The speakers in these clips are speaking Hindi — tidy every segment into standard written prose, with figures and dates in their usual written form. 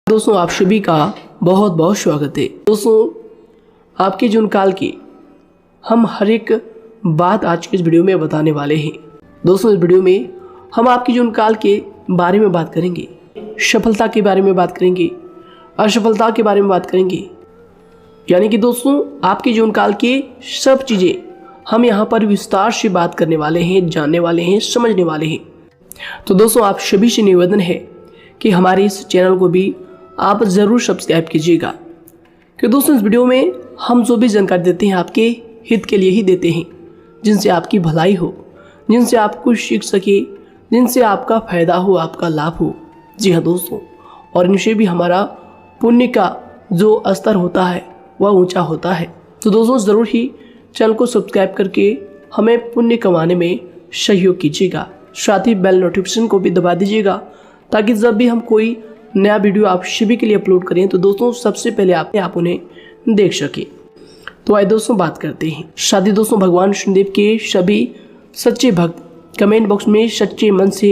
दोस्तों आप सभी का बहुत बहुत स्वागत है। दोस्तों आपके जीवन काल की हम हर एक बात आज के इस वीडियो में बताने वाले हैं। दोस्तों इस वीडियो में हम आपके जीवन काल के बारे में बात करेंगे, सफलता के बारे में बात करेंगे, असफलता के बारे में बात करेंगे। यानी कि दोस्तों आपके जीवन काल की सब चीज़ें हम यहाँ पर विस्तार से बात करने वाले हैं, जानने वाले हैं, समझने वाले हैं। तो दोस्तों आप सभी से निवेदन है कि हमारे इस चैनल को भी आप ज़रूर सब्सक्राइब कीजिएगा, कि दोस्तों इस वीडियो में हम जो भी जानकारी देते हैं आपके हित के लिए ही देते हैं, जिनसे आपकी भलाई हो, जिनसे आप कुछ सीख सके, जिनसे आपका फ़ायदा हो, आपका लाभ हो। जी हाँ दोस्तों, और इनसे भी हमारा पुण्य का जो स्तर होता है वह ऊंचा होता है। तो दोस्तों ज़रूर ही चैनल को सब्सक्राइब करके हमें पुण्य कमाने में सहयोग कीजिएगा। साथ ही बेल नोटिफिकेशन को भी दबा दीजिएगा, ताकि जब भी हम कोई नया वीडियो आप सभी के लिए अपलोड करें तो दोस्तों सबसे पहले आप उन्हें देख सके। तो आइए दोस्तों बात करते हैं। साथ ही दोस्तों भगवान शनिदेव के सभी सच्चे भक्त कमेंट बॉक्स में सच्चे मन से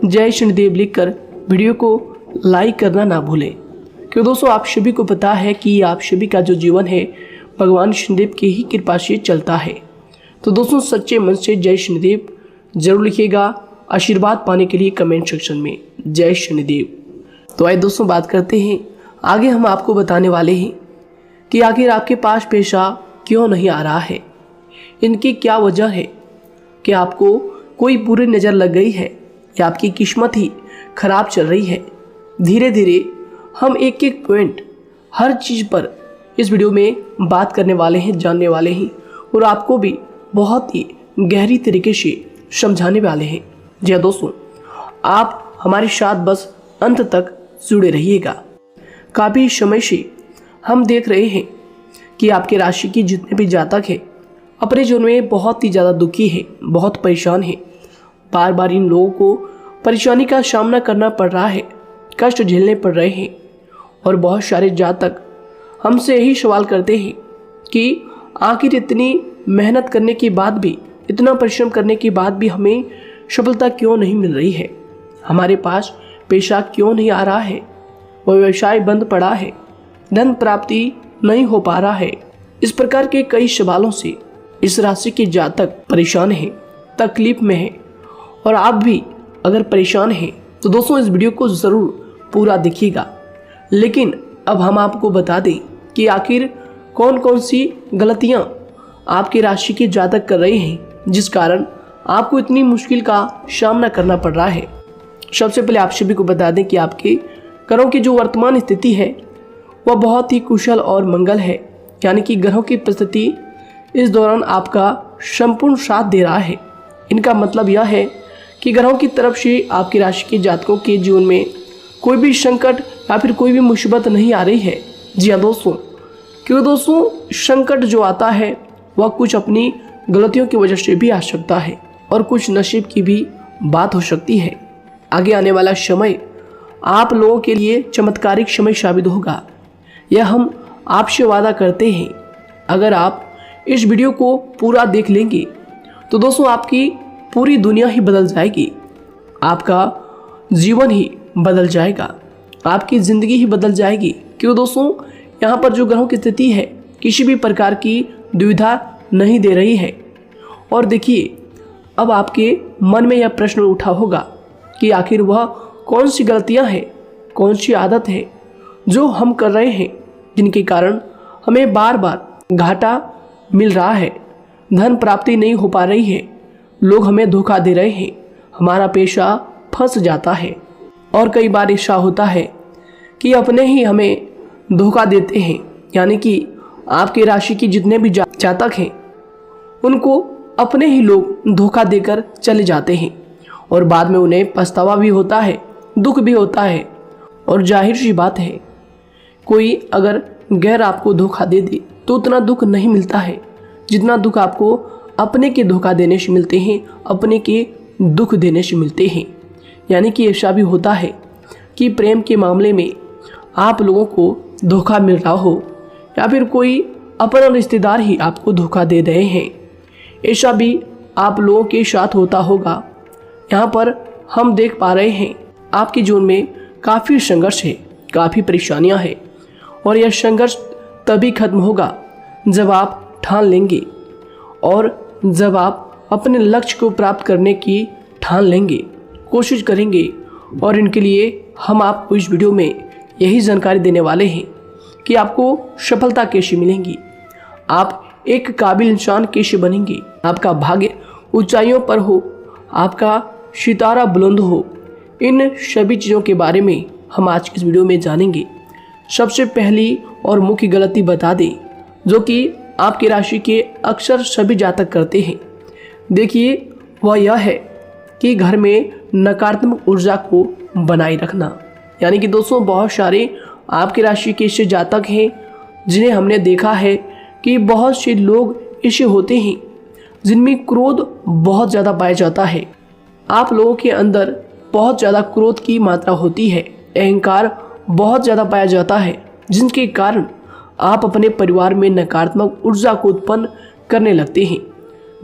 जय शनिदेव लिखकर वीडियो को लाइक करना ना भूलें, क्योंकि दोस्तों आप सभी को पता है कि आप सभी का जो जीवन है भगवान शनिदेव की ही कृपा से चलता है। तो दोस्तों सच्चे मन से जय शनिदेव जरूर लिखिएगा, आशीर्वाद पाने के लिए कमेंट सेक्शन में जय शनिदेव। तो आइए दोस्तों बात करते हैं। आगे हम आपको बताने वाले हैं कि आखिर आपके पास पैसा क्यों नहीं आ रहा है, इनकी क्या वजह है, कि आपको कोई बुरी नज़र लग गई है या आपकी किस्मत ही खराब चल रही है। धीरे धीरे हम एक एक पॉइंट हर चीज़ पर इस वीडियो में बात करने वाले हैं, जानने वाले हैं, और आपको भी बहुत ही गहरी तरीके से समझाने वाले हैं। जी हाँ दोस्तों, आप हमारे साथ बस अंत तक जुड़े रहिएगा। काफ़ी समय से हम देख रहे हैं कि आपके राशि की जितने भी जातक हैं अपने जीवन में बहुत ही ज़्यादा दुखी है, बहुत परेशान है। बार बार इन लोगों को परेशानी का सामना करना पड़ रहा है, कष्ट झेलने पड़ रहे हैं। और बहुत सारे जातक हमसे यही सवाल करते हैं कि आखिर इतनी मेहनत करने के बाद भी, इतना परिश्रम करने के बाद भी हमें सफलता क्यों नहीं मिल रही है, हमारे पास पैसा क्यों नहीं आ रहा है, वह व्यवसाय बंद पड़ा है, धन प्राप्ति नहीं हो पा रहा है। इस प्रकार के कई सवालों से इस राशि के जातक परेशान हैं, तकलीफ में हैं। और आप भी अगर परेशान हैं तो दोस्तों इस वीडियो को ज़रूर पूरा देखिएगा। लेकिन अब हम आपको बता दें कि आखिर कौन कौन सी गलतियां आपकी राशि के जातक कर रहे हैं, जिस कारण आपको इतनी मुश्किल का सामना करना पड़ रहा है। सबसे पहले आप सभी को बता दें कि आपके ग्रहों की जो वर्तमान स्थिति है वह बहुत ही कुशल और मंगल है। यानी कि ग्रहों की परिस्थिति इस दौरान आपका संपूर्ण साथ दे रहा है। इनका मतलब यह है कि ग्रहों की तरफ से आपकी राशि के जातकों के जीवन में कोई भी संकट या फिर कोई भी मुसीबत नहीं आ रही है। जी हाँ दोस्तों, क्योंकि दोस्तों संकट जो आता है वह कुछ अपनी गलतियों की वजह से भी आ सकता है, और कुछ नसीब की भी बात हो सकती है। आगे आने वाला समय आप लोगों के लिए चमत्कारिक समय साबित होगा, यह हम आपसे वादा करते हैं। अगर आप इस वीडियो को पूरा देख लेंगे तो दोस्तों आपकी पूरी दुनिया ही बदल जाएगी, आपका जीवन ही बदल जाएगा, आपकी ज़िंदगी ही बदल जाएगी। क्यों दोस्तों, यहाँ पर जो ग्रहों की स्थिति है किसी भी प्रकार की दुविधा नहीं दे रही है। और देखिए, अब आपके मन में यह प्रश्न उठा होगा कि आखिर वह कौन सी गलतियां हैं, कौन सी आदत है जो हम कर रहे हैं, जिनके कारण हमें बार बार घाटा मिल रहा है, धन प्राप्ति नहीं हो पा रही है, लोग हमें धोखा दे रहे हैं, हमारा पैसा फंस जाता है। और कई बार ऐसा होता है कि अपने ही हमें धोखा देते हैं। यानी कि आपकी राशि की जितने भी जातक हैं उनको अपने ही लोग धोखा देकर चले जाते हैं, और बाद में उन्हें पछतावा भी होता है, दुख भी होता है। और जाहिर सी बात है, कोई अगर गैर आपको धोखा दे दे तो उतना दुख नहीं मिलता है जितना दुख आपको अपने के धोखा देने से मिलते हैं, अपने के दुख देने से मिलते हैं। यानी कि ऐसा भी होता है कि प्रेम के मामले में आप लोगों को धोखा मिल रहा हो, या फिर कोई अपना रिश्तेदार ही आपको धोखा दे रहे हैं। ऐसा भी आप लोगों के साथ होता होगा। यहाँ पर हम देख पा रहे हैं आपके जीवन में काफ़ी संघर्ष है, काफ़ी परेशानियां हैं और यह संघर्ष तभी खत्म होगा जब आप ठान लेंगे और जब आप अपने लक्ष्य को प्राप्त करने की ठान लेंगे, कोशिश करेंगे। और इनके लिए हम आपको इस वीडियो में यही जानकारी देने वाले हैं कि आपको सफलता कैसे मिलेंगी, आप एक काबिल इंसान कैसे बनेंगे, आपका भाग्य ऊंचाइयों पर हो, आपका सितारा बुलंद हो। इन सभी चीज़ों के बारे में हम आज की इस वीडियो में जानेंगे। सबसे पहली और मुख्य गलती बता दें जो कि आपकी राशि के अक्सर सभी जातक करते हैं। देखिए, वह यह है कि घर में नकारात्मक ऊर्जा को बनाए रखना। यानी कि दोस्तों, बहुत सारे आपकी राशि के ऐसे जातक हैं जिन्हें हमने देखा है कि बहुत से लोग ऐसे होते हैं जिनमें क्रोध बहुत ज़्यादा पाया जाता है। आप लोगों के अंदर बहुत ज़्यादा क्रोध की मात्रा होती है, अहंकार बहुत ज़्यादा पाया जाता है, जिनके कारण आप अपने परिवार में नकारात्मक ऊर्जा को उत्पन्न करने लगते हैं।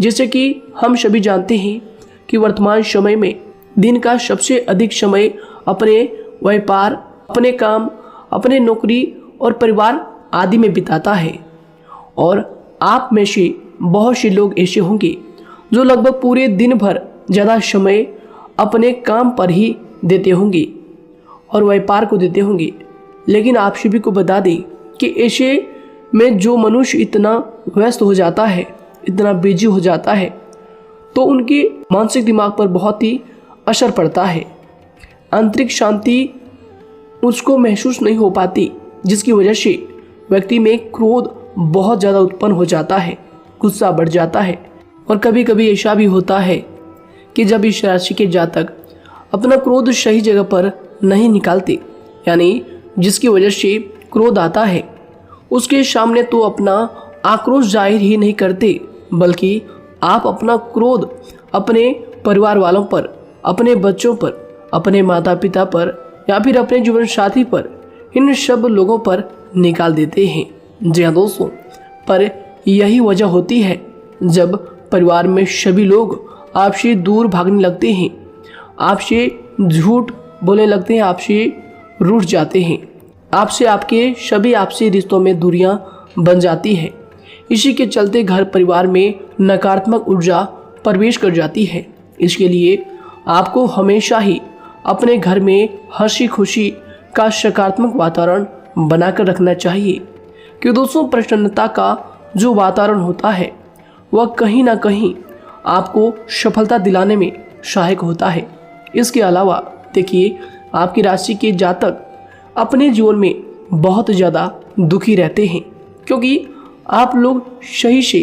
जैसे कि हम सभी जानते हैं कि वर्तमान समय में दिन का सबसे अधिक समय अपने व्यापार, अपने काम, अपने नौकरी और परिवार आदि में बिताता है। और आप में से बहुत से लोग ऐसे होंगे जो लगभग पूरे दिन भर ज़्यादा समय अपने काम पर ही देते होंगे और व्यापार को देते होंगे। लेकिन आप सभी को बता दें कि ऐसे में जो मनुष्य इतना व्यस्त हो जाता है, इतना बिजी हो जाता है, तो उनके मानसिक दिमाग पर बहुत ही असर पड़ता है। आंतरिक शांति उसको महसूस नहीं हो पाती, जिसकी वजह से व्यक्ति में क्रोध बहुत ज़्यादा उत्पन्न हो जाता है, गुस्सा बढ़ जाता है। और कभी कभी ऐसा भी होता है कि जब इस राशि के जातक अपना क्रोध सही जगह पर नहीं निकालते, यानी जिसकी वजह से क्रोध आता है, उसके सामने तो अपना आक्रोश जाहिर ही नहीं करते, बल्कि आप अपना क्रोध अपने परिवार वालों पर, अपने बच्चों पर, अपने माता पिता पर या फिर अपने जीवन साथी पर, इन सब लोगों पर निकाल देते हैं। जी हाँ दोस्तों, पर यही वजह होती है जब परिवार में सभी लोग आपसे दूर भागने लगते हैं, आपसे झूठ बोलने लगते हैं, आपसे रूठ जाते हैं, आपसे आपके सभी आपसी रिश्तों में दूरियां बन जाती है। इसी के चलते घर परिवार में नकारात्मक ऊर्जा प्रवेश कर जाती है। इसके लिए आपको हमेशा ही अपने घर में हंसी खुशी का सकारात्मक वातावरण बनाकर रखना चाहिए। कि दोस्तों, प्रसन्नता का जो वातावरण होता है वह कहीं ना कहीं आपको सफलता दिलाने में सहायक होता है। इसके अलावा देखिए, आपकी राशि के जातक अपने जीवन में बहुत ज़्यादा दुखी रहते हैं, क्योंकि आप लोग सही से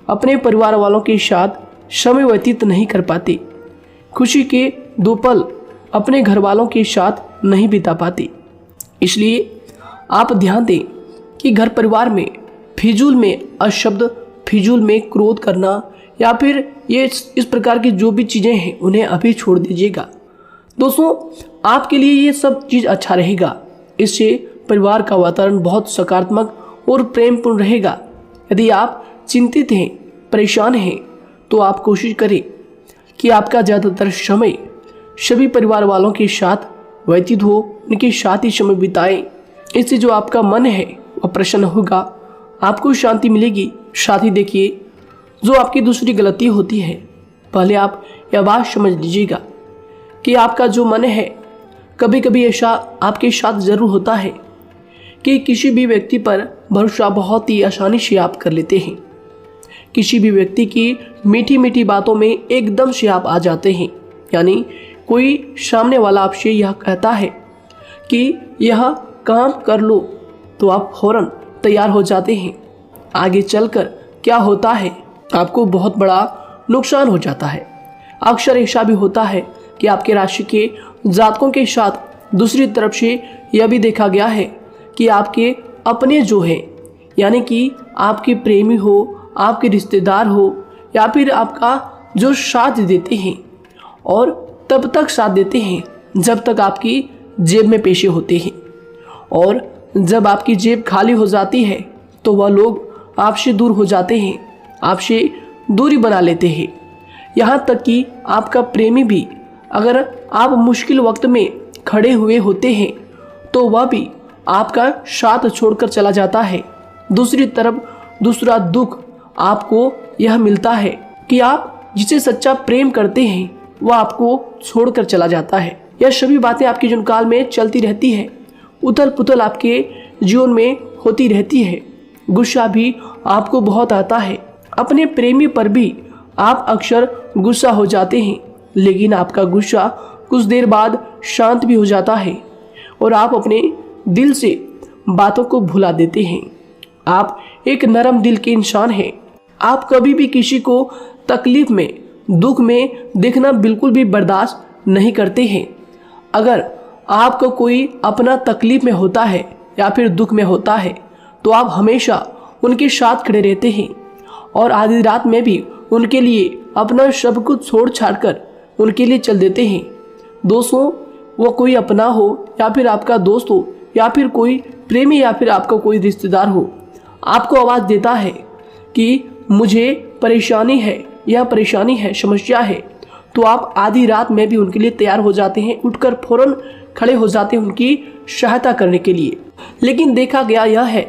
अपने परिवार वालों के साथ समय व्यतीत नहीं कर पाते, खुशी के दो पल अपने घर वालों के साथ नहीं बिता पाते। इसलिए आप ध्यान दें कि घर परिवार में फिजूल में अशब्द, फिजूल में क्रोध करना या फिर ये इस प्रकार की जो भी चीज़ें हैं उन्हें अभी छोड़ दीजिएगा। दोस्तों, आपके लिए ये सब चीज़ अच्छा रहेगा। इससे परिवार का वातावरण बहुत सकारात्मक और प्रेमपूर्ण रहेगा। यदि आप चिंतित हैं, परेशान हैं, तो आप कोशिश करें कि आपका ज़्यादातर समय सभी परिवार वालों के साथ व्यतीत हो, उनके साथ ही समय बिताएं। इससे जो आपका मन है वह प्रसन्न होगा, आपको शांति मिलेगी। साथ ही देखिए, जो आपकी दूसरी गलती होती है, पहले आप यह बात समझ लीजिएगा कि आपका जो मन है, कभी कभी ऐसा आपके साथ ज़रूर होता है कि किसी भी व्यक्ति पर भरोसा बहुत ही आसानी से आप कर लेते हैं। किसी भी व्यक्ति की मीठी मीठी बातों में एकदम से आप आ जाते हैं। यानी कोई सामने वाला आपसे यह कहता है कि यह काम कर लो, तो आप फौरन तैयार हो जाते हैं। आगे चलकर क्या होता है, आपको बहुत बड़ा नुकसान हो जाता है। अक्सर ऐसा भी होता है कि आपके राशि के जातकों के साथ दूसरी तरफ से यह भी देखा गया है कि आपके अपने जो हैं, यानी कि आपके प्रेमी हो, आपके रिश्तेदार हो या फिर आपका जो साथ देते हैं, और तब तक साथ देते हैं जब तक आपकी जेब में पैसे होते हैं, और जब आपकी जेब खाली हो जाती है तो वह लोग आपसे दूर हो जाते हैं, आपसे दूरी बना लेते हैं। यहाँ तक कि आपका प्रेमी भी, अगर आप मुश्किल वक्त में खड़े हुए होते हैं तो वह भी आपका साथ छोड़कर चला जाता है। दूसरी तरफ दूसरा दुख आपको यह मिलता है कि आप जिसे सच्चा प्रेम करते हैं वह आपको छोड़कर चला जाता है। यह सभी बातें आपके जीवन काल में चलती रहती है। उथल पुथल आपके जीवन में होती रहती है। गुस्सा भी आपको बहुत आता है। अपने प्रेमी पर भी आप अक्सर गुस्सा हो जाते हैं, लेकिन आपका गुस्सा कुछ देर बाद शांत भी हो जाता है और आप अपने दिल से बातों को भुला देते हैं। आप एक नरम दिल के इंसान हैं। आप कभी भी किसी को तकलीफ में, दुख में देखना बिल्कुल भी बर्दाश्त नहीं करते हैं। अगर आपको कोई अपना तकलीफ में होता है या फिर दुख में होता है तो आप हमेशा उनके साथ खड़े रहते हैं और आधी रात में भी उनके लिए अपना सब कुछ छोड़ छाड़ कर उनके लिए चल देते हैं। दोस्तों, वो कोई अपना हो या फिर आपका दोस्त हो या फिर कोई प्रेमी या फिर आपका कोई रिश्तेदार हो, आपको आवाज़ देता है कि मुझे परेशानी है, यह परेशानी है, समस्या है, तो आप आधी रात में भी उनके लिए तैयार हो जाते हैं, उठकर फौरन खड़े हो जाते हैं उनकी सहायता करने के लिए। लेकिन देखा गया यह है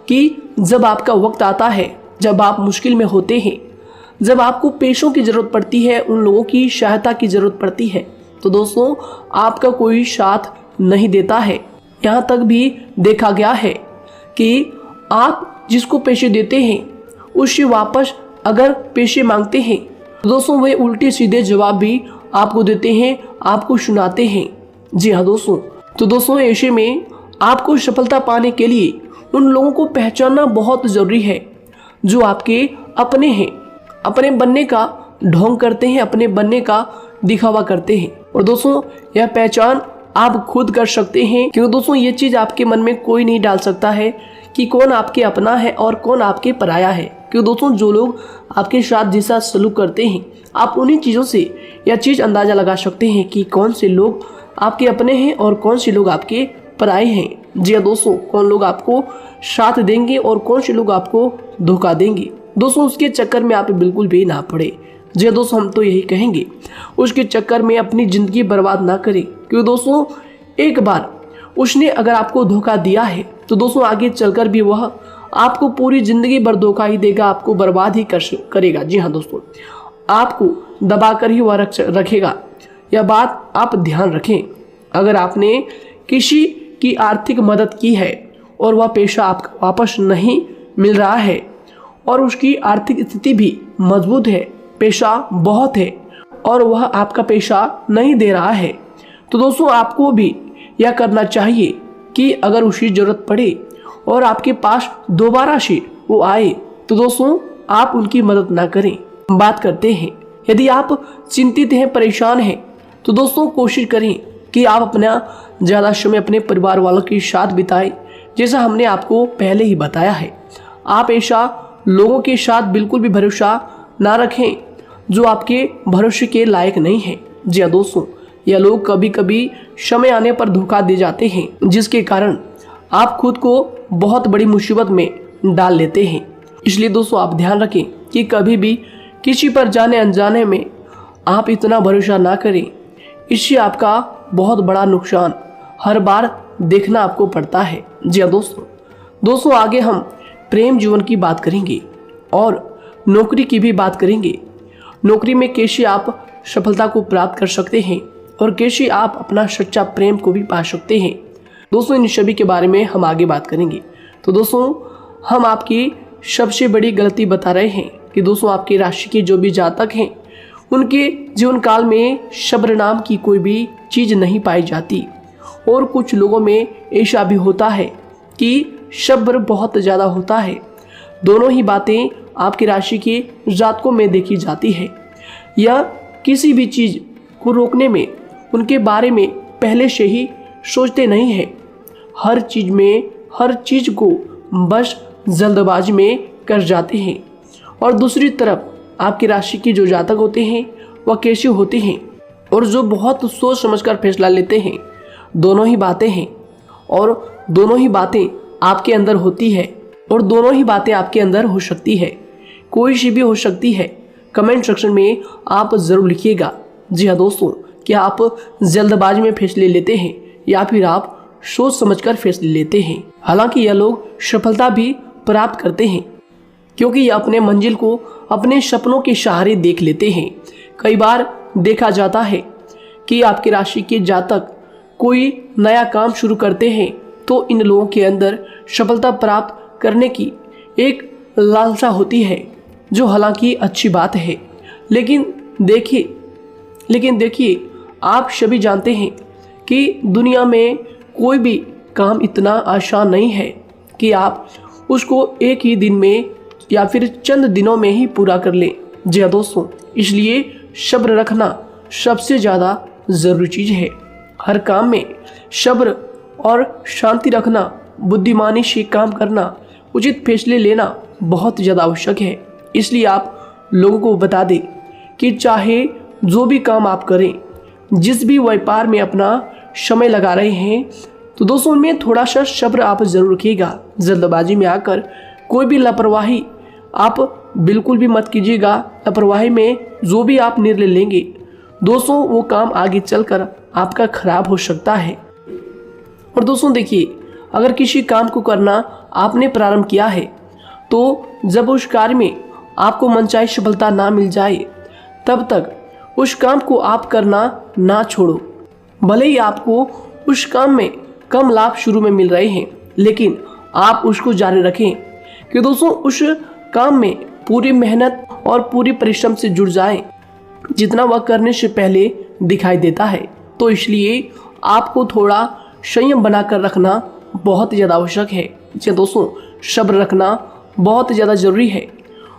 कि जब आपका वक्त आता है, जब आप मुश्किल में होते हैं, जब आपको पैसों की ज़रूरत पड़ती है, उन लोगों की सहायता की ज़रूरत पड़ती है, तो दोस्तों आपका कोई साथ नहीं देता है। यहाँ तक भी देखा गया है कि आप जिसको पैसे देते हैं उससे वापस अगर पैसे मांगते हैं तो दोस्तों वे उल्टे सीधे जवाब भी आपको देते हैं, आपको सुनाते हैं। जी हाँ दोस्तों, तो दोस्तों ऐसे में आपको सफलता पाने के लिए उन लोगों को पहचानना बहुत ज़रूरी है जो आपके अपने हैं, अपने बनने का ढोंग करते हैं, अपने बनने का दिखावा करते हैं। और दोस्तों यह पहचान आप खुद कर सकते हैं, क्योंकि दोस्तों ये चीज़ आपके मन में कोई नहीं डाल सकता है कि कौन आपके अपना है और कौन आपके पराया है। क्योंकि दोस्तों जो लोग आपके साथ जैसा सलूक करते हैं, आप उन्हीं चीज़ों से यह चीज़ अंदाज़ा लगा सकते हैं कि कौन से लोग आपके अपने हैं और कौन से लोग आपके पराए हैं। जी हाँ दोस्तों, कौन लोग आपको साथ देंगे और कौन से लोग आपको धोखा देंगे। दोस्तों उसके चक्कर में आप बिल्कुल भी ना पड़े। जी दोस्तों, हम तो यही कहेंगे उसके चक्कर में अपनी ज़िंदगी बर्बाद ना करें, क्योंकि दोस्तों एक बार उसने अगर आपको धोखा दिया है तो दोस्तों आगे चलकर भी वह आपको पूरी ज़िंदगी भर धोखा ही देगा, आपको बर्बाद ही करेगा। जी हाँ दोस्तों, आपको दबा कर ही वह रखेगा। यह बात आप ध्यान रखें। अगर आपने किसी की आर्थिक मदद की है और वह पैसा आपको वापस नहीं मिल रहा है और उसकी आर्थिक स्थिति भी मजबूत है, पैसा बहुत है और वह आपका पैसा नहीं दे रहा है, तो दोस्तों आपको भी यह करना चाहिए कि अगर उसी ज़रूरत पड़े और आपके पास दोबारा से वो आए तो दोस्तों आप उनकी मदद ना करें। बात करते हैं, यदि आप चिंतित हैं, परेशान हैं, तो दोस्तों कोशिश करें कि आप अपना ज़्यादा समय अपने परिवार वालों के साथ बिताएं, जैसा हमने आपको पहले ही बताया है। आप ऐसा लोगों के साथ बिल्कुल भी भरोसा ना रखें जो आपके भरोसे के लायक नहीं है। जी हाँ दोस्तों, यह लोग कभी कभी समय आने पर धोखा दे जाते हैं, जिसके कारण आप खुद को बहुत बड़ी मुसीबत में डाल लेते हैं। इसलिए दोस्तों आप ध्यान रखें कि कभी भी किसी पर जाने अनजाने में आप इतना भरोसा ना करें, इससे आपका बहुत बड़ा नुकसान हर बार देखना आपको पड़ता है। जी हाँ दोस्तों आगे हम प्रेम जीवन की बात करेंगे और नौकरी की भी बात करेंगे। नौकरी में कैसे आप सफलता को प्राप्त कर सकते हैं और कैसे आप अपना सच्चा प्रेम को भी पा सकते हैं। दोस्तों इन सभी के बारे में हम आगे बात करेंगे। तो दोस्तों हम आपकी सबसे बड़ी गलती बता रहे हैं कि दोस्तों आपकी राशि के जो भी जातक हैं उनके जीवन काल में सब्र नाम की कोई भी चीज़ नहीं पाई जाती, और कुछ लोगों में ऐसा भी होता है कि सब्र बहुत ज़्यादा होता है। दोनों ही बातें आपकी राशि के जातकों में देखी जाती है। या किसी भी चीज़ को रोकने में उनके बारे में पहले से ही सोचते नहीं हैं, हर चीज़ को बस जल्दबाजी में कर जाते हैं। और दूसरी तरफ आपकी राशि के जो जातक होते हैं वह कैसे होते हैं और जो बहुत सोच समझकर फैसला लेते हैं। दोनों ही बातें हैं और दोनों ही बातें आपके अंदर होती है और दोनों ही बातें आपके अंदर हो सकती है, कोई सी भी हो सकती है। कमेंट सेक्शन में आप ज़रूर लिखिएगा। जी हाँ दोस्तों, क्या आप जल्दबाजी में फैसले लेते हैं या फिर आप सोच समझकर फैसले लेते हैं। हालांकि यह लोग सफलता भी प्राप्त करते हैं क्योंकि यह अपने मंजिल को अपने सपनों के सहारे देख लेते हैं। कई बार देखा जाता है कि आपकी राशि के जातक कोई नया काम शुरू करते हैं तो इन लोगों के अंदर सफलता प्राप्त करने की एक लालसा होती है, जो हालांकि अच्छी बात है। लेकिन देखिए आप सभी जानते हैं कि दुनिया में कोई भी काम इतना आसान नहीं है कि आप उसको एक ही दिन में या फिर चंद दिनों में ही पूरा कर लें। जी हाँ दोस्तों, इसलिए सब्र रखना सबसे ज़्यादा ज़रूरी चीज़ है। हर काम में सब्र और शांति रखना, बुद्धिमानी से काम करना, उचित फैसले लेना बहुत ज़्यादा आवश्यक है। इसलिए आप लोगों को बता दें कि चाहे जो भी काम आप करें, जिस भी व्यापार में अपना समय लगा रहे हैं, तो दोस्तों उनमें थोड़ा सा सब्र आप जरूर रखिएगा। जल्दबाजी में आकर कोई भी लापरवाही आप बिल्कुल भी मत कीजिएगा। लापरवाही में जो भी आप निर्णय लेंगे दोस्तों, वो काम आगे चलकर आपका खराब हो सकता है। और दोस्तों देखिए, अगर किसी काम को करना आपने प्रारंभ किया है तो जब उस कार्य में आपको मनचाही सफलता ना मिल जाए तब तक उस काम को आप करना ना छोड़ो। भले ही आपको उस काम में कम लाभ शुरू में मिल रहे हैं, लेकिन आप उसको जारी रखें कि दोस्तों उस काम में पूरी मेहनत और पूरी परिश्रम से जुड़ जाएं, जितना वह करने से पहले दिखाई देता है। तो इसलिए आपको थोड़ा संयम बनाकर रखना बहुत ज़्यादा आवश्यक है। जी दोस्तों, सब्र रखना बहुत ज़्यादा ज़रूरी है।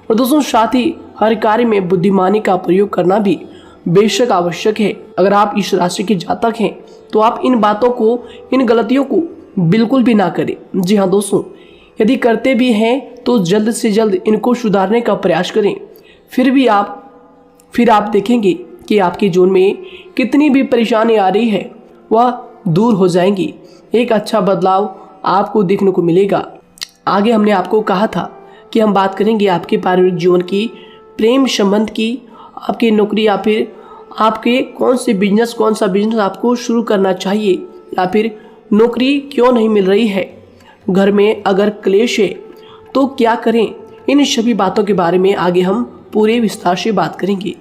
और दोस्तों साथ ही हर कार्य में बुद्धिमानी का प्रयोग करना भी बेशक आवश्यक है। अगर आप इस राशि के जातक हैं तो आप इन बातों को, इन गलतियों को बिल्कुल भी ना करें। जी हाँ दोस्तों, यदि करते भी हैं तो जल्द से जल्द इनको सुधारने का प्रयास करें। फिर आप देखेंगे कि आपके जीवन में कितनी भी परेशानी आ रही है वह दूर हो जाएंगी। एक अच्छा बदलाव आपको देखने को मिलेगा। आगे हमने आपको कहा था कि हम बात करेंगे आपके पारिवारिक जीवन की, प्रेम संबंध की, आपकी नौकरी या फिर आपके कौन सा बिजनेस आपको शुरू करना चाहिए, या फिर नौकरी क्यों नहीं मिल रही है, घर में अगर क्लेश है तो क्या करें। इन सभी बातों के बारे में आगे हम पूरे विस्तार से बात करेंगे।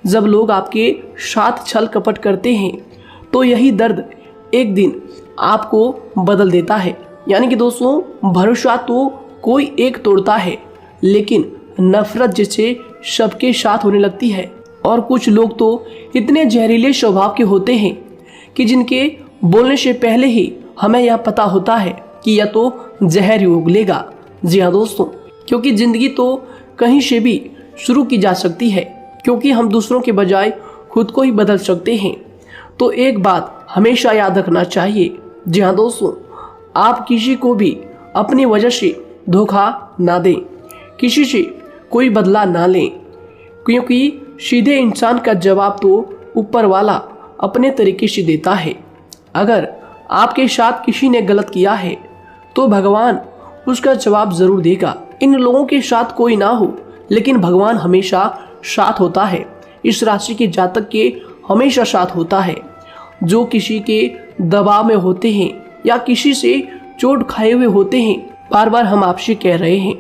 जब लोग आपके साथ छल कपट करते हैं तो यही दर्द एक दिन आपको बदल देता है। यानी कि दोस्तों, भरोसा तो कोई एक तोड़ता है, लेकिन नफरत जैसे सबके साथ होने लगती है। और कुछ लोग तो इतने जहरीले स्वभाव के होते हैं कि जिनके बोलने से पहले ही हमें यह पता होता है कि यह तो जहर ही उगलेगा। जी हाँ दोस्तों, क्योंकि जिंदगी तो कहीं से भी शुरू की जा सकती है, क्योंकि हम दूसरों के बजाय खुद को ही बदल सकते हैं। तो एक बात हमेशा याद रखना चाहिए। जी हाँ दोस्तों, आप किसी को भी अपनी वजह से धोखा ना दें, किसी से कोई बदला ना लें, क्योंकि सीधे इंसान का जवाब तो ऊपर वाला अपने तरीके से देता है। अगर आपके साथ किसी ने गलत किया है तो भगवान उसका जवाब जरूर देगा। इन लोगों के साथ कोई ना हो, लेकिन भगवान हमेशा साथ होता है। इस राशि के जातक के हमेशा साथ होता है। जो किसी के दबाव में होते हैं या किसी से चोट खाए हुए होते हैं, बार बार हम आपसे कह रहे हैं,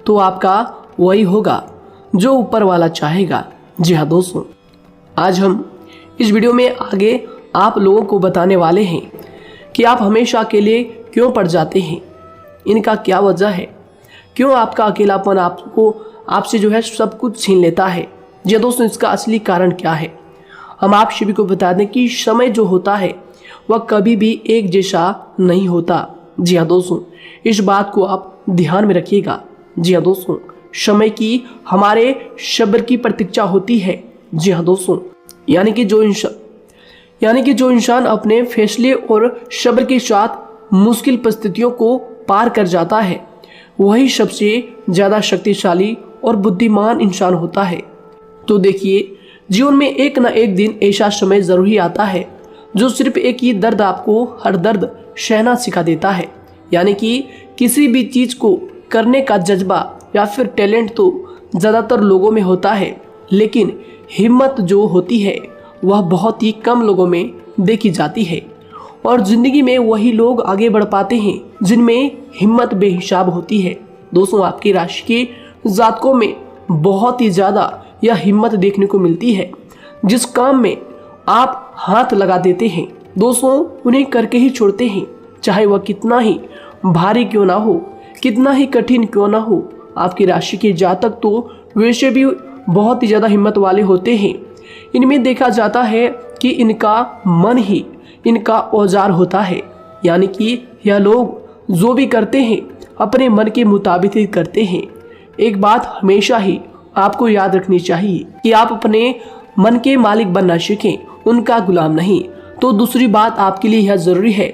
तो आपका वही होगा जो ऊपर वाला चाहेगा। जी हाँ दोस्तों, आज हम इस वीडियो में आगे आप लोगों को बताने वाले हैं कि आप हमेशा अकेले क्यों पड़ जाते हैं, इनका क्या वजह है, क्यों आपका अकेलापन आपसे जो है सब कुछ छीन लेता है। जी हाँ दोस्तों, इसका असली कारण क्या है हम आप सभी को बता दें कि समय जो होता है वह कभी भी एक जैसा नहीं होता। जी हाँ दोस्तों, इस बात को आप ध्यान में रखिएगा। जी हाँ दोस्तों, समय की हमारे सब्र की प्रतीक्षा होती है। जी हाँ दोस्तों, यानी कि जो इंसान अपने फैसले और सब्र के साथ मुश्किल परिस्थितियों को पार कर जाता है, वही सबसे ज़्यादा शक्तिशाली और बुद्धिमान इंसान होता है। तो देखिए, जीवन में एक न एक दिन ऐसा समय जरूर ही आता है जो सिर्फ एक ही दर्द आपको हर दर्द सहना सिखा देता है। यानी कि किसी भी चीज़ को करने का जज्बा या फिर टैलेंट तो ज़्यादातर लोगों में होता है, लेकिन हिम्मत जो होती है वह बहुत ही कम लोगों में देखी जाती है। और जिंदगी में वही लोग आगे बढ़ पाते हैं जिनमें हिम्मत बेहिसाब होती है। दोस्तों, आपकी राशि के जातकों में बहुत ही ज्यादा यह हिम्मत देखने को मिलती है। जिस काम में आप हाथ लगा देते हैं दोस्तों, उन्हें करके ही छोड़ते हैं, चाहे वह कितना ही भारी क्यों ना हो, कितना ही कठिन क्यों ना हो। आपकी राशि के जातक तो वैसे भी बहुत ही ज्यादा हिम्मत वाले होते हैं। इनमें देखा जाता है कि इनका मन ही इनका औजार होता है, यानी कि यह लोग जो भी करते हैं अपने मन के मुताबिक ही करते हैं। एक बात हमेशा ही आपको याद रखनी चाहिए कि आप अपने मन के मालिक बनना सीखें, उनका गुलाम नहीं। तो दूसरी बात आपके लिए यह जरूरी है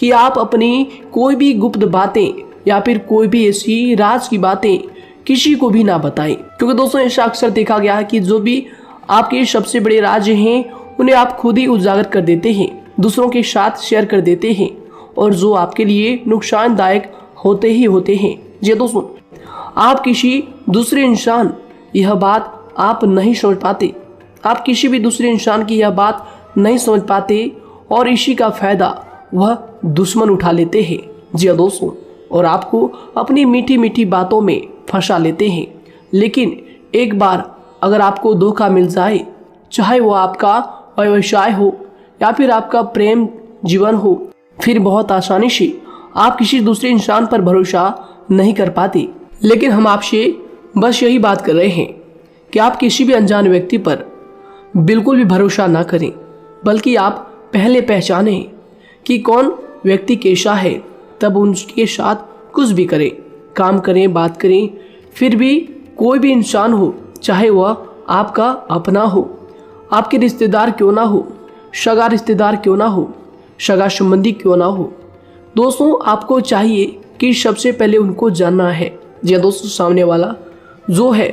कि आप अपनी कोई भी गुप्त बातें या फिर कोई भी ऐसी राज की बातें किसी को भी ना बताएं, क्योंकि दोस्तों ऐसा अक्सर देखा गया है कि जो भी आपके सबसे बड़े राज हैं उन्हें आप खुद ही उजागर कर देते हैं, दूसरों के साथ शेयर कर देते हैं, और जो आपके लिए नुकसानदायक होते ही होते हैं। जी दोस्तों, आप किसी दूसरे इंसान यह बात आप नहीं समझ पाते, आप किसी भी दूसरे इंसान की यह बात नहीं समझ पाते, और इसी का फायदा वह दुश्मन उठा लेते हैं। जी दोस्तों, और आपको अपनी मीठी मीठी बातों में फंसा लेते हैं। लेकिन एक बार अगर आपको धोखा मिल जाए, चाहे वो आपका व्यवसाय हो या फिर आपका प्रेम जीवन हो, फिर बहुत आसानी से आप किसी दूसरे इंसान पर भरोसा नहीं कर पाते। लेकिन हम आपसे बस यही बात कर रहे हैं कि आप किसी भी अनजान व्यक्ति पर बिल्कुल भी भरोसा ना करें, बल्कि आप पहले पहचानें कि कौन व्यक्ति कैसा है, तब उनके साथ कुछ भी करें, काम करें, बात करें। फिर भी कोई भी इंसान हो, चाहे वह आपका अपना हो, आपके रिश्तेदार क्यों ना हो, सगा रिश्तेदार क्यों ना हो, सगा संबंधी क्यों ना हो, दोस्तों आपको चाहिए कि सबसे पहले उनको जानना है जी दोस्तों सामने वाला जो है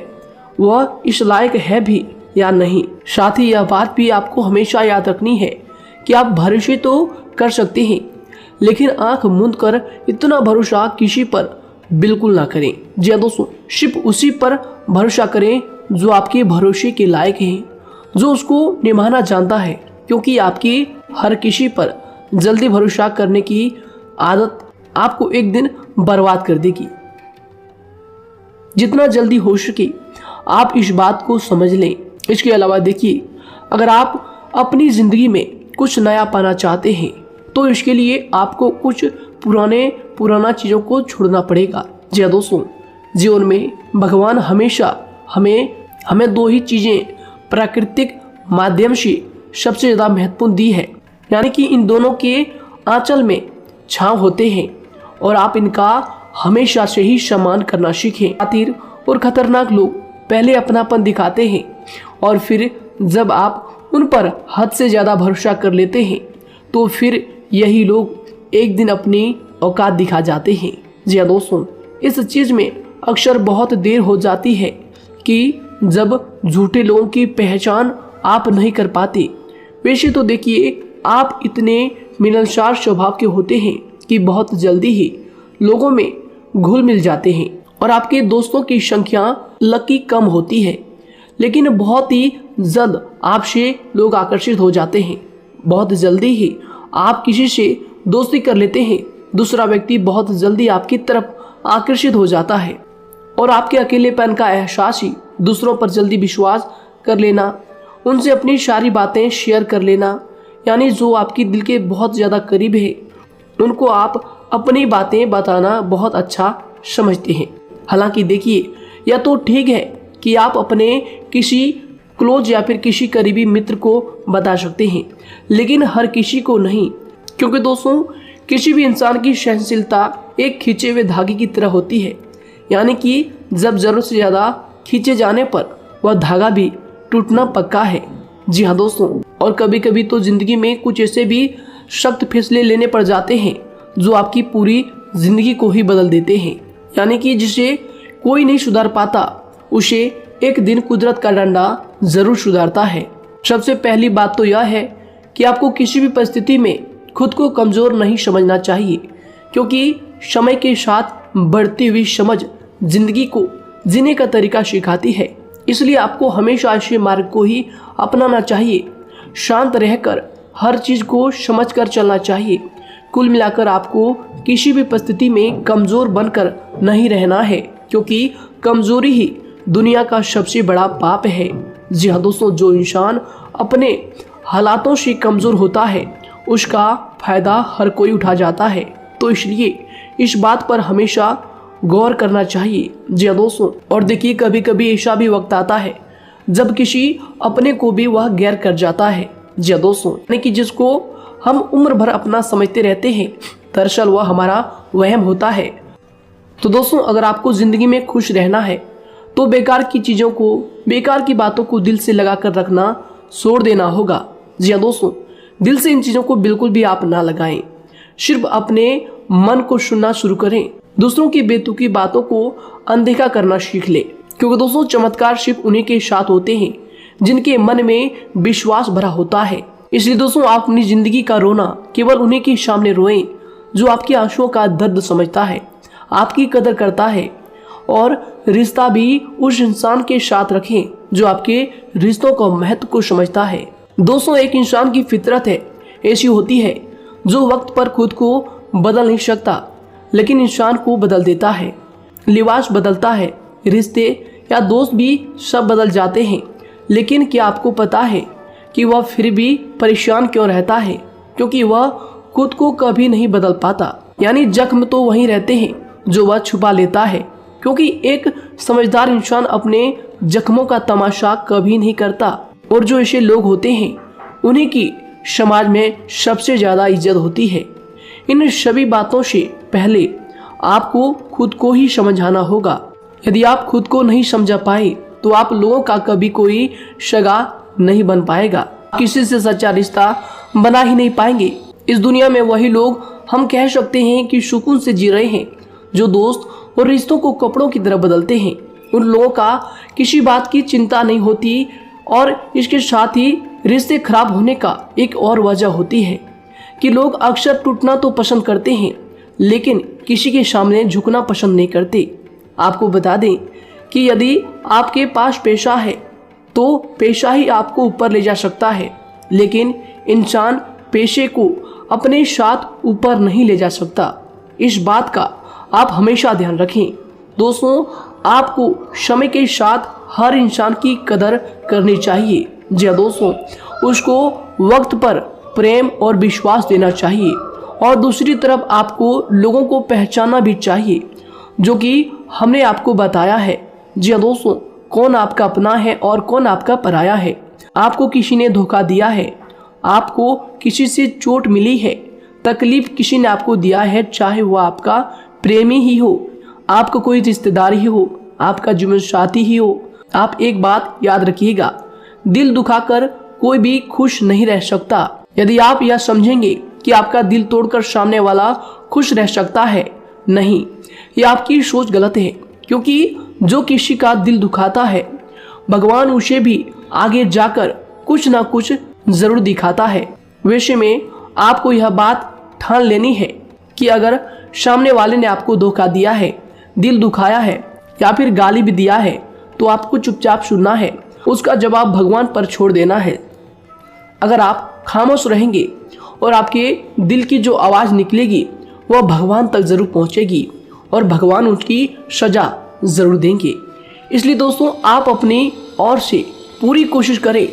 वह इस लायक है भी या नहीं। साथ ही यह बात भी आपको हमेशा याद रखनी है कि आप भरोसे तो कर सकते हैं, लेकिन आंख मूंद कर इतना भरोसा किसी पर बिल्कुल ना करें। जी दोस्तों, सिर्फ उसी पर भरोसा करें जो आपके भरोसे के लायक है, जो उसको निभाना जानता है, क्योंकि आपकी हर किसी पर जल्दी भरोसा करने की आदत आपको एक दिन बर्बाद कर देगी। जितना जल्दी हो सके आप इस बात को समझ लें। इसके अलावा देखिए, अगर आप अपनी जिंदगी में कुछ नया पाना चाहते हैं तो इसके लिए आपको कुछ पुराना चीज़ों को छोड़ना पड़ेगा। जी हाँ दोस्तों, जीवन में भगवान हमेशा हमें दो ही चीज़ें प्राकृतिक माध्यम से सबसे ज़्यादा महत्वपूर्ण दी है, यानी कि इन दोनों के आंचल में छांव होते हैं और आप इनका हमेशा से ही सम्मान करना सीखें। खातिर और खतरनाक लोग पहले अपनापन दिखाते हैं और फिर जब आप उन पर हद से ज़्यादा भरोसा कर लेते हैं तो फिर यही लोग एक दिन अपनी औकात दिखा जाते हैं। जी हाँ दोस्तों, इस चीज़ में अक्सर बहुत देर हो जाती है कि जब झूठे लोगों की पहचान आप नहीं कर पाते। वैसे तो देखिए, आप इतने मिलनसार स्वभाव के होते हैं कि बहुत जल्दी ही लोगों में घुल मिल जाते हैं और आपके दोस्तों की संख्या लकी कम होती है, लेकिन बहुत ही जल्द आपसे लोग आकर्षित हो जाते हैं। बहुत जल्दी ही आप किसी से दोस्ती कर लेते हैं, दूसरा व्यक्ति बहुत जल्दी आपकी तरफ आकर्षित हो जाता है और आपके अकेलेपन का एहसास ही दूसरों पर जल्दी विश्वास कर लेना, उनसे अपनी सारी बातें शेयर कर लेना, यानी जो आपकी दिल के बहुत ज़्यादा करीब है उनको आप अपनी बातें बताना बहुत अच्छा समझते हैं। हालांकि देखिए, यह तो ठीक है कि आप अपने किसी क्लोज या फिर किसी करीबी मित्र को बता सकते हैं, लेकिन हर किसी को नहीं, क्योंकि दोस्तों किसी भी इंसान की सहनशीलता एक खींचे हुए धागे की तरह होती है, यानी कि जब जरूरत से ज़्यादा खींचे जाने पर वह धागा भी टूटना पक्का है। जी हाँ दोस्तों, और कभी कभी तो जिंदगी में कुछ ऐसे भी सख्त फैसले लेने पड़ जाते हैं जो आपकी पूरी जिंदगी को ही बदल देते हैं, यानी कि जिसे कोई नहीं सुधार पाता उसे एक दिन कुदरत का डंडा जरूर सुधारता है। सबसे पहली बात तो यह है कि आपको किसी भी परिस्थिति में खुद को कमजोर नहीं समझना चाहिए, क्योंकि समय के साथ बढ़ती हुई समझ जिंदगी को जीने का तरीका सिखाती है। इसलिए आपको हमेशा ऐसे मार्ग को ही अपनाना चाहिए। शांत रहकर हर चीज़ को समझ कर चलना चाहिए। कुल मिलाकर आपको किसी भी परिस्थिति में कमज़ोर बनकर नहीं रहना है, क्योंकि कमज़ोरी ही दुनिया का सबसे बड़ा पाप है। जी हाँ दोस्तों, जो इंसान अपने हालातों से कमज़ोर होता है उसका फ़ायदा हर कोई उठा जाता है। तो इसलिए इस बात पर हमेशा गौर करना चाहिए। जी हाँ दोस्तों, और देखिए कभी कभी ऐसा भी वक्त आता है जब किसी अपने को भी वह गैर कर जाता है। जी हाँ दोस्तों, यानी कि जिसको हम उम्र भर अपना समझते रहते हैं, दरअसल वह हमारा वहम होता है। तो दोस्तों, अगर आपको ज़िंदगी में खुश रहना है तो बेकार की चीज़ों को, बेकार की बातों को दिल से लगा कर रखना छोड़ देना होगा। जी हाँ दोस्तों, दिल से इन चीज़ों को बिल्कुल भी आप ना लगाएं। सिर्फ अपने मन को सुनना शुरू करें। दूसरों की बेतुकी बातों को अनदेखा करना सीख ले, क्योंकि दोस्तों चमत्कार सिर्फ उन्हीं के साथ होते हैं जिनके मन में विश्वास भरा होता है। इसलिए दोस्तों, आप अपनी जिंदगी का रोना केवल उन्हीं के सामने रोएं जो आपके आंसुओं का दर्द समझता है, आपकी कदर करता है, और रिश्ता भी उस इंसान के साथ रखें जो आपके रिश्तों का महत्व को समझता है। दोस्तों, एक इंसान की फितरत है ऐसी होती है जो वक्त पर खुद को बदल नहीं सकता, लेकिन इंसान को बदल देता है। लिबास बदलता है, रिश्ते या दोस्त भी सब बदल जाते हैं, लेकिन क्या आपको पता है कि वह फिर भी परेशान क्यों रहता है? क्योंकि वह खुद को कभी नहीं बदल पाता। यानी जख्म तो वहीं रहते हैं जो वह छुपा लेता है, क्योंकि एक समझदार इंसान अपने जख्मों का तमाशा कभी नहीं करता। और जो ऐसे लोग होते हैं उन्हीं की समाज में सबसे ज़्यादा इज्जत होती है। इन सभी बातों से पहले आपको खुद को ही समझाना होगा। यदि आप खुद को नहीं समझा पाए तो आप लोगों का कभी कोई सगा नहीं बन पाएगा, किसी से सच्चा रिश्ता बना ही नहीं पाएंगे। इस दुनिया में वही लोग हम कह सकते हैं कि सुकून से जी रहे हैं जो दोस्त और रिश्तों को कपड़ों की तरह बदलते हैं। उन लोगों का किसी बात की चिंता नहीं होती, और इसके साथ ही रिश्ते खराब होने का एक और वजह होती है कि लोग अक्सर टूटना तो पसंद करते हैं, लेकिन किसी के सामने झुकना पसंद नहीं करते। आपको बता दें कि यदि आपके पास पैसा है तो पैसा ही आपको ऊपर ले जा सकता है, लेकिन इंसान पैसे को अपने साथ ऊपर नहीं ले जा सकता। इस बात का आप हमेशा ध्यान रखें। दोस्तों, आपको समय के साथ हर इंसान की कदर करनी चाहिए। जी हाँ दोस्तों, उसको वक्त पर प्रेम और विश्वास देना चाहिए, और दूसरी तरफ आपको लोगों को पहचानना भी चाहिए जो कि हमने आपको बताया है। जी हाँ दोस्तों, कौन आपका अपना है और कौन आपका पराया है। आपको किसी ने धोखा दिया है, आपको किसी से चोट मिली है, तकलीफ किसी ने आपको दिया है, चाहे वो आपका प्रेमी ही हो, आपका कोई रिश्तेदार ही हो, आपका जीवन साथी ही हो। आप एक बात याद रखिएगा, दिल दुखाकर कोई भी खुश नहीं रह सकता। यदि आप यह समझेंगे कि आपका दिल तोड़कर सामने वाला खुश रह सकता है, नहीं, यह आपकी सोच गलत है, क्योंकि जो किसी का दिल दुखाता है भगवान उसे भी आगे जाकर कुछ ना कुछ जरूर दिखाता है। वैसे में आपको यह बात ठान लेनी है कि अगर सामने वाले ने आपको धोखा दिया है, दिल दुखाया है या फिर गाली भी दिया है, तो आपको चुपचाप सुनना है, उसका जवाब भगवान पर छोड़ देना है। अगर आप खामोश रहेंगे और आपके दिल की जो आवाज़ निकलेगी वह भगवान तक जरूर पहुंचेगी, और भगवान उसकी सजा ज़रूर देंगे। इसलिए दोस्तों, आप अपनी ओर से पूरी कोशिश करें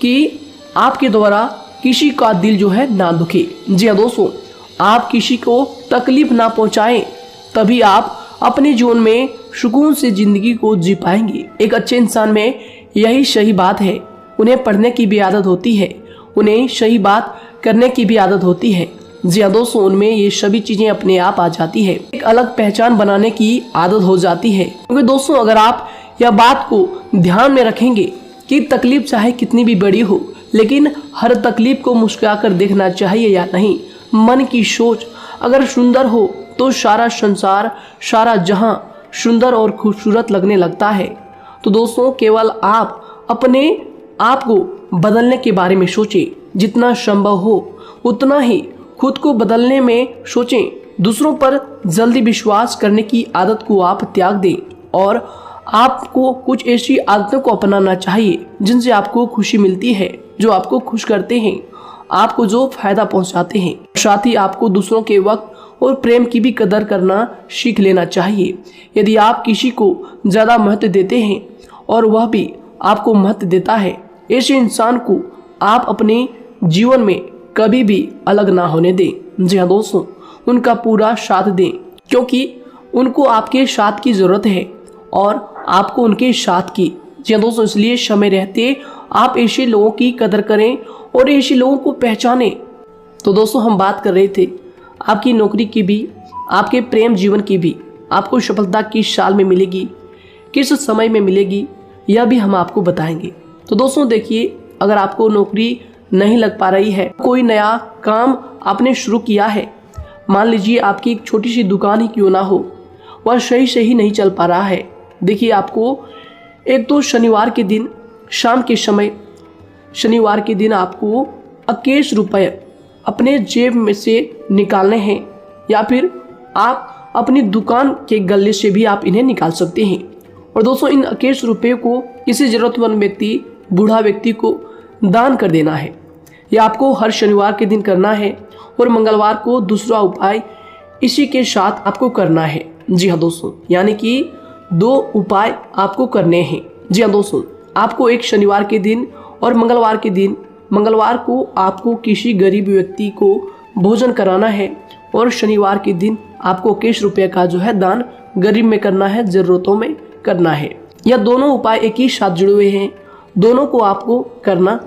कि आपके द्वारा किसी का दिल जो है ना दुखे। जी हाँ दोस्तों, आप किसी को तकलीफ ना पहुंचाएं, तभी आप अपने जीवन में सुकून से ज़िंदगी को जी पाएंगे। एक अच्छे इंसान में यही सही बात है। उन्हें पढ़ने की भी आदत होती है, उन्हें सही बात करने की भी आदत होती है। जी हाँ दोस्तों, उनमें ये सभी चीज़ें अपने आप आ जाती है, एक अलग पहचान बनाने की आदत हो जाती है। क्योंकि दोस्तों, अगर आप यह बात को ध्यान में रखेंगे कि तकलीफ चाहे कितनी भी बड़ी हो, लेकिन हर तकलीफ को मुस्कुराकर देखना चाहिए या नहीं। मन की सोच अगर सुंदर हो तो सारा संसार, सारा जहां सुंदर और खूबसूरत लगने लगता है। तो दोस्तों, केवल आप अपने आप को बदलने के बारे में सोचें, जितना संभव हो उतना ही खुद को बदलने में सोचें। दूसरों पर जल्दी विश्वास करने की आदत को आप त्याग दें, और आपको कुछ ऐसी आदतों को अपनाना चाहिए जिनसे आपको खुशी मिलती है, जो आपको खुश करते हैं। आपको जो फायदा पहुंचाते हैं। साथ ही आपको दूसरों के वक्त और प्रेम की भी कदर करना सीख लेना चाहिए। यदि आप किसी को ज़्यादा महत्व देते हैं और वह भी आपको महत्व देता है, ऐसे इंसान को आप अपने जीवन में कभी भी अलग ना होने दें। जी हाँ दोस्तों, उनका पूरा साथ दें, क्योंकि उनको आपके साथ की ज़रूरत है और आपको उनके साथ की। जी हाँ दोस्तों, इसलिए समय रहते आप ऐसे लोगों की कदर करें और ऐसे लोगों को पहचानें। तो दोस्तों, हम बात कर रहे थे आपकी नौकरी की भी, आपके प्रेम जीवन की भी। आपको सफलता किस साल में मिलेगी, किस समय में मिलेगी, यह भी हम आपको बताएंगे। तो दोस्तों देखिए, अगर आपको नौकरी नहीं लग पा रही है, कोई नया काम आपने शुरू किया है, मान लीजिए आपकी एक छोटी सी दुकान ही क्यों ना हो, वह सही से ही नहीं चल पा रहा है। देखिए, आपको एक तो शनिवार के दिन शाम के समय, शनिवार के दिन आपको 21 रुपये अपने जेब में से निकालने हैं, या फिर आप अपनी दुकान के गले से भी आप इन्हें निकाल सकते हैं। और दोस्तों, इन 21 रुपये को किसी ज़रूरतमंद व्यक्ति, बूढ़ा व्यक्ति को दान कर देना है। यह आपको हर शनिवार के दिन करना है और मंगलवार को दूसरा उपाय इसी के साथ आपको करना है। जी हाँ दोस्तों, यानी कि 2 उपाय आपको करने हैं। जी हाँ दोस्तों, आपको एक शनिवार के दिन और मंगलवार के दिन, मंगलवार को आपको किसी गरीब व्यक्ति को भोजन कराना है और शनिवार के दिन आपको 21 रुपये का जो है दान गरीब में करना है, ज़रूरतों में करना है। यह दोनों उपाय एक ही साथ जुड़े हुए हैं, दोनों को आपको करना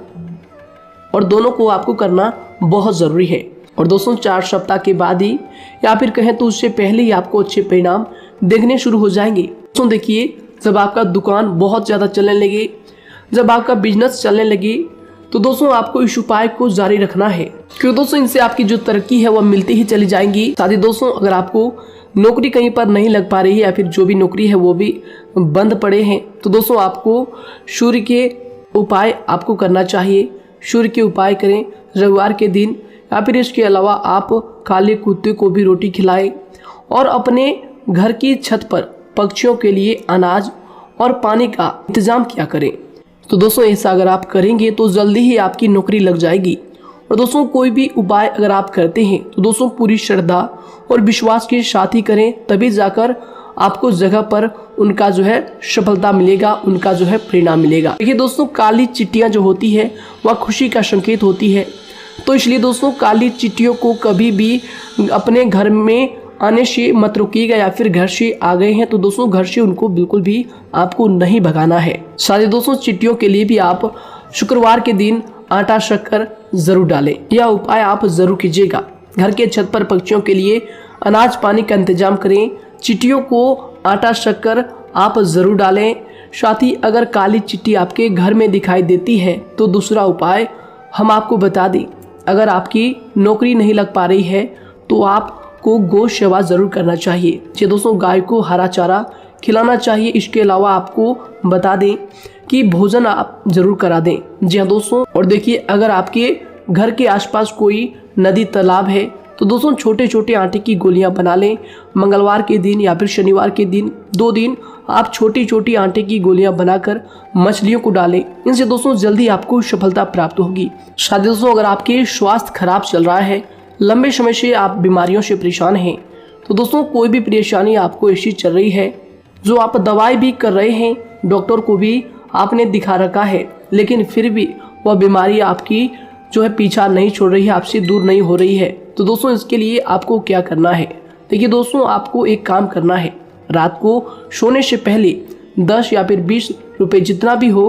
और दोनों को आपको करना बहुत ज़रूरी है। और दोस्तों, 4 सप्ताह के बाद ही, या फिर कहें तो उससे पहले ही आपको अच्छे परिणाम देखने शुरू हो जाएंगे। दोस्तों देखिए, जब आपका दुकान बहुत ज़्यादा चलने लगे, जब आपका बिजनेस चलने लगे, तो दोस्तों आपको इस उपाय को जारी रखना है, क्योंकि दोस्तों इनसे आपकी जो तरक्की है वह मिलती ही चली जाएंगी। साथ ही दोस्तों, अगर आपको नौकरी कहीं पर नहीं लग पा रही है, या फिर जो भी नौकरी है वो भी बंद पड़े हैं, तो दोस्तों आपको सूर्य के उपाय आपको करना चाहिए। सूर्य के उपाय करें रविवार के दिन, या फिर इसके अलावा आप काले कुत्ते को भी रोटी खिलाएं और अपने घर की छत पर पक्षियों के लिए अनाज और पानी का इंतजाम किया करें। तो दोस्तों, ऐसा अगर आप करेंगे तो जल्दी ही आपकी नौकरी लग जाएगी। और दोस्तों, कोई भी उपाय अगर आप करते हैं तो दोस्तों पूरी श्रद्धा और विश्वास के साथ ही करें, तभी जाकर आपको जगह पर उनका जो है सफलता मिलेगा, उनका जो है परिणाम मिलेगा। देखिए दोस्तों, काली चिट्टियां जो होती है वह खुशी का संकेत होती है, तो इसलिए दोस्तों काली चिट्टियों को कभी भी अपने घर में आने से मत रोकिएगा, या फिर घर से आ गए हैं तो दोस्तों घर से उनको बिल्कुल भी आपको नहीं भगाना है। साथ दोस्तों, चिट्टियों के लिए भी आप शुक्रवार के दिन आटा शक्कर जरूर डालें, यह उपाय आप जरूर कीजिएगा। घर के छत पर पक्षियों के लिए अनाज पानी का इंतजाम करें, चिट्टियों को आटा शक्कर आप जरूर डालें। साथ ही अगर काली चिट्टी आपके घर में दिखाई देती है तो दूसरा उपाय हम आपको बता दें, अगर आपकी नौकरी नहीं लग पा रही है तो आपको गौ सेवा जरूर करना चाहिए। जी दोस्तों, गाय को हरा चारा खिलाना चाहिए। इसके अलावा आपको बता दें कि भोजन आप जरूर करा दें। जी हाँ दोस्तों, और देखिए, अगर आपके घर के आसपास कोई नदी तालाब है तो दोस्तों छोटे छोटे आटे की गोलियां बना लें। मंगलवार के दिन या फिर शनिवार के दिन 2 दिन आप छोटी छोटी आटे की गोलियां बनाकर मछलियों को डालें। इनसे दोस्तों जल्दी आपको सफलता प्राप्त होगी। साथ ही दोस्तों, अगर आपके स्वास्थ्य खराब चल रहा है, लंबे समय से आप बीमारियों से परेशान हैं, तो दोस्तों कोई भी परेशानी आपको ऐसी चल रही है जो आप दवाई भी कर रहे हैं, डॉक्टर को भी आपने दिखा रखा है, लेकिन फिर भी वह बीमारी आपकी जो है पीछा नहीं छोड़ रही है, आपसे दूर नहीं हो रही है, तो दोस्तों इसके लिए आपको क्या करना है। देखिए दोस्तों, आपको एक काम करना है, रात को सोने से पहले 10 या फिर 20 रुपए जितना भी हो,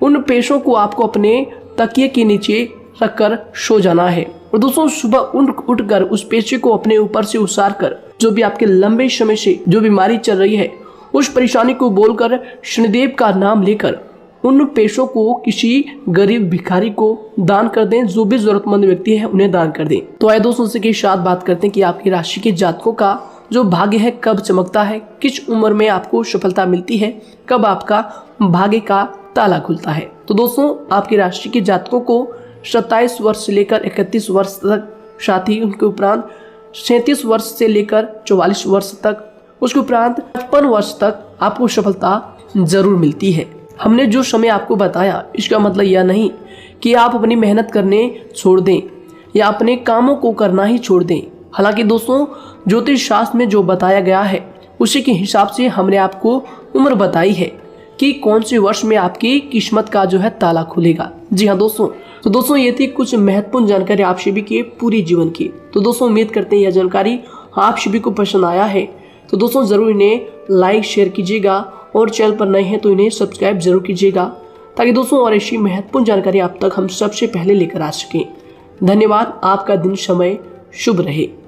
उन पैसों को आपको अपने तकिए के नीचे रखकर सो जाना है। और दोस्तों सुबह उठकर उस पैसे को अपने ऊपर से उतार कर, जो भी आपके लंबे समय से जो बीमारी चल रही है उस परेशानी को बोलकर शनिदेव का नाम लेकर उन पैसों को किसी गरीब भिखारी को दान कर दें। जो भी जरूरतमंद व्यक्ति है उन्हें दान कर दें। तो आइए दोस्तों उसी के साथ बात करते हैं कि आपकी राशि के जातकों का जो भाग्य है कब चमकता है, किस उम्र में आपको सफलता मिलती है, कब आपका भाग्य का ताला खुलता है। तो दोस्तों आपकी राशि के जातकों को 27 वर्ष से लेकर 31 वर्ष तक, साथ ही उनके उपरांत 37 वर्ष से लेकर 44 वर्ष तक, उसके उपरांत 55 वर्ष तक आपको सफलता जरूर मिलती है। हमने जो समय आपको बताया इसका मतलब यह नहीं कि आप अपनी मेहनत करने छोड़ दें या अपने कामों को करना ही छोड़ दें। हालांकि दोस्तों ज्योतिष शास्त्र में जो बताया गया है उसी के हिसाब से हमने आपको उम्र बताई है कि कौन से वर्ष में आपकी किस्मत का जो है ताला खुलेगा। जी हाँ दोस्तों, तो दोस्तों ये थी कुछ महत्वपूर्ण जानकारी आप सभी के पूरी जीवन की। तो दोस्तों उम्मीद करते हैं यह जानकारी आप सभी को पसंद आया है। तो दोस्तों जरूर इन्हें लाइक शेयर कीजिएगा और चैनल पर नए हैं तो इन्हें सब्सक्राइब जरूर कीजिएगा, ताकि दोस्तों और ऐसी महत्वपूर्ण जानकारी आप तक हम सबसे पहले लेकर आ सकें। धन्यवाद। आपका दिन समय शुभ रहे।